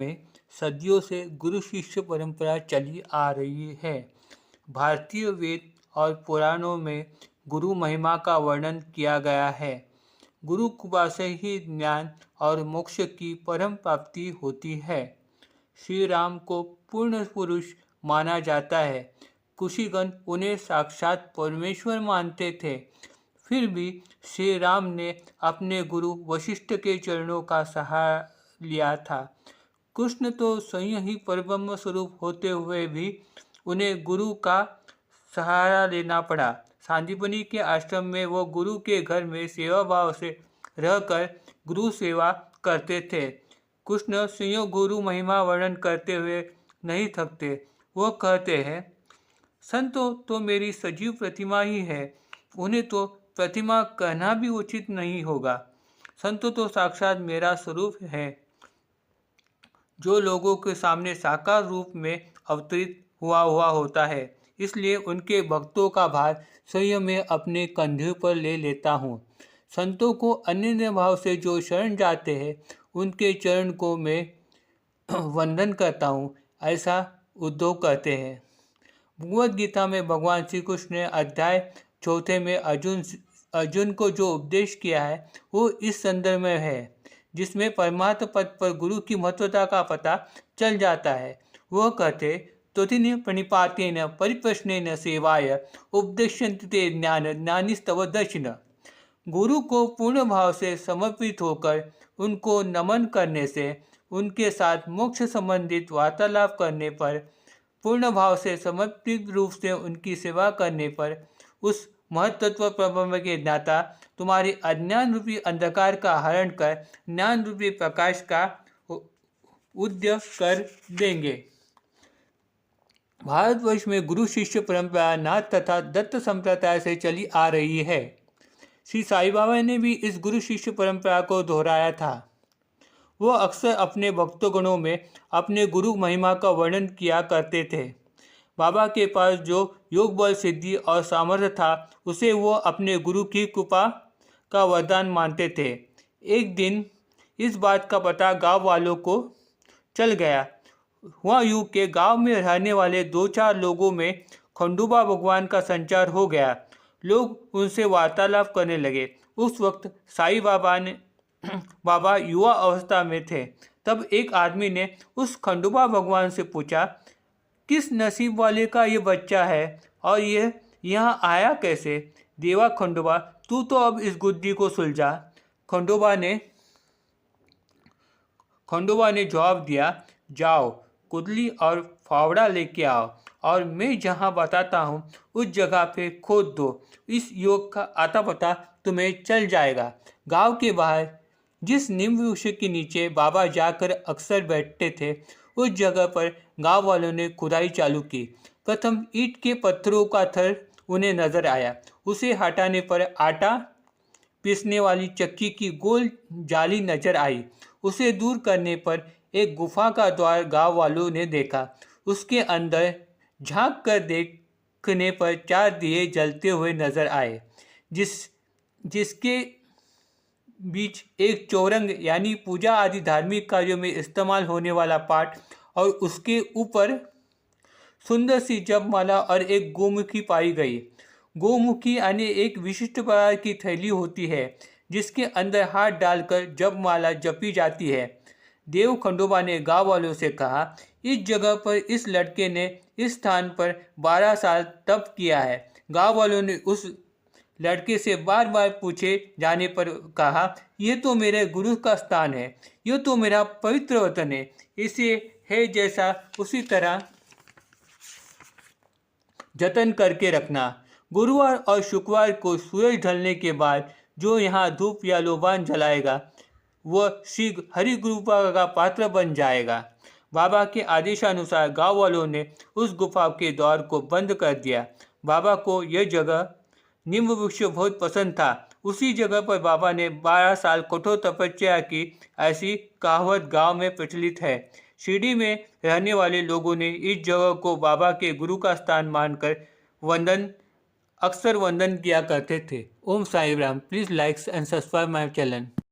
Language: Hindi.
में सदियों से गुरु शिष्य परंपरा चली आ रही है। भारतीय वेद और पुराणों में गुरु महिमा का वर्णन किया गया है। गुरु कृपा से ही ज्ञान और मोक्ष की परम प्राप्ति होती है। श्री राम को पूर्ण पुरुष माना जाता है। कुशीगण उन्हें साक्षात परमेश्वर मानते थे। फिर भी श्री राम ने अपने गुरु वशिष्ठ के चरणों का सहारा लिया था। कृष्ण तो स्वयं ही परब्रह्म स्वरूप होते हुए भी उन्हें गुरु का सहारा लेना पड़ा। सांदीपनी के आश्रम में वो गुरु के घर में सेवा भाव से रहकर गुरु सेवा करते थे। कृष्ण स्वयं गुरु महिमा वर्णन करते हुए नहीं थकते। वो कहते हैं, संतो तो मेरी सजीव प्रतिमा ही है, उन्हें तो प्रतिमा कहना भी उचित नहीं होगा। संतो तो साक्षात मेरा स्वरूप है, जो लोगों के सामने साकार रूप में अवतरित हुआ होता है। इसलिए उनके भक्तों का भार स्वयं मैं अपने कंधे पर ले लेता हूँ। संतों को अनन्य भाव से जो शरण जाते हैं, उनके चरण को मैं वंदन करता हूँ, ऐसा उद्धव कहते हैं। भगवद गीता में भगवान श्री कृष्ण ने अध्याय 4 में अर्जुन को जो उपदेश किया है वो इस संदर्भ में है, जिसमें परमात्म पद पर गुरु की महत्वता का पता चल जाता है। वह कहते, त्वतिन प्रणिपातेन परिप्रश्नेन सेवाय उपदेशन्ति ते ज्ञानिस्तव दर्शिन। गुरु को पूर्ण भाव से समर्पित होकर उनको नमन करने से, उनके साथ मोक्ष संबंधित वार्तालाप करने पर, पूर्ण भाव से समर्पित रूप से उनकी सेवा करने पर, उस महत्त्व प्रब्रह्म के ज्ञाता तुम्हारे अज्ञान रूपी अंधकार का हरण कर ज्ञान रूपी प्रकाश का उदय कर देंगे। भारतवर्ष में गुरु शिष्य परंपरा नाथ तथा दत्त संप्रदाय से चली आ रही है। श्री साईं बाबा ने भी इस गुरु शिष्य परंपरा को दोहराया था। वो अक्सर अपने भक्तगणों में अपने गुरु महिमा का वर्णन किया करते थे। बाबा के पास जो योग बल सिद्धि और सामर्थ्य था, उसे वो अपने गुरु की कृपा का वरदान मानते थे। एक दिन इस बात का पता गांव वालों को चल गया। हुआ यूं के गांव में रहने वाले 2-4 लोगों में खंडूबा भगवान का संचार हो गया। लोग उनसे वार्तालाप करने लगे। उस वक्त साईं बाबा युवा अवस्था में थे। तब एक आदमी ने उस खंडूबा भगवान से पूछा, किस नसीब वाले का ये बच्चा है और ये यहाँ आया कैसे? देवा खंडूबा, तू तो अब इस गुद्दी को सुलझा। खंडूबा ने जवाब दिया, जाओ कुदली और फावड़ा लेके आओ और मैं जहाँ बताता हूँ उस जगह पे खोद दो। इस योग का आता पता तुम्हें चल जाएगा। गांव के बाहर जिस नीम वृक्ष के नीचे बाबा जाकर अक्सर बैठते थे, उस जगह पर गांव वालों ने खुदाई चालू की। प्रथम ईंट के पत्थरों का थर उन्हें नजर आया। उसे हटाने पर आटा पीसने वाली चक्की की गोल जाली नजर आई। उसे दूर करने पर एक गुफा का द्वार गांव वालों ने देखा। उसके अंदर झांक कर देखने पर 4 दिए जलते हुए नजर आए, जिसके बीच एक चौरंग यानी पूजा आदि धार्मिक कार्यों में इस्तेमाल होने वाला पाठ और उसके ऊपर सुंदर सी जपमाला और एक गोमुखी पाई गई। गोमुखी यानी एक विशिष्ट प्रकार की थैली होती है, जिसके अंदर हाथ डालकर जपमाला जपी जाती है। देव खंडोबा ने गांव वालों से कहा, इस जगह पर इस लड़के ने इस स्थान पर 12 साल तप किया है। गांव वालों ने उस लड़के से बार बार पूछे जाने पर कहा, यह तो मेरे गुरु का स्थान है, यह तो मेरा पवित्र वतन है, इसे है जैसा उसी तरह जतन करके रखना। गुरुवार और शुक्रवार को सूरज ढलने के बाद जो यहाँ धूप या लोबान जलाएगा, वह श्री हरि गुरुपा का पात्र बन जाएगा। बाबा के आदेशानुसार गांव वालों ने उस गुफा के द्वार को बंद कर दिया। बाबा को यह जगह नीम वृक्ष बहुत पसंद था। उसी जगह पर बाबा ने 12 साल कठोर तपस्या की, ऐसी कहावत गांव में प्रचलित है। शिरडी में रहने वाले लोगों ने इस जगह को बाबा के गुरु का स्थान मानकर अक्सर वंदन किया करते थे। Om Sai Ram. Please like and subscribe my channel.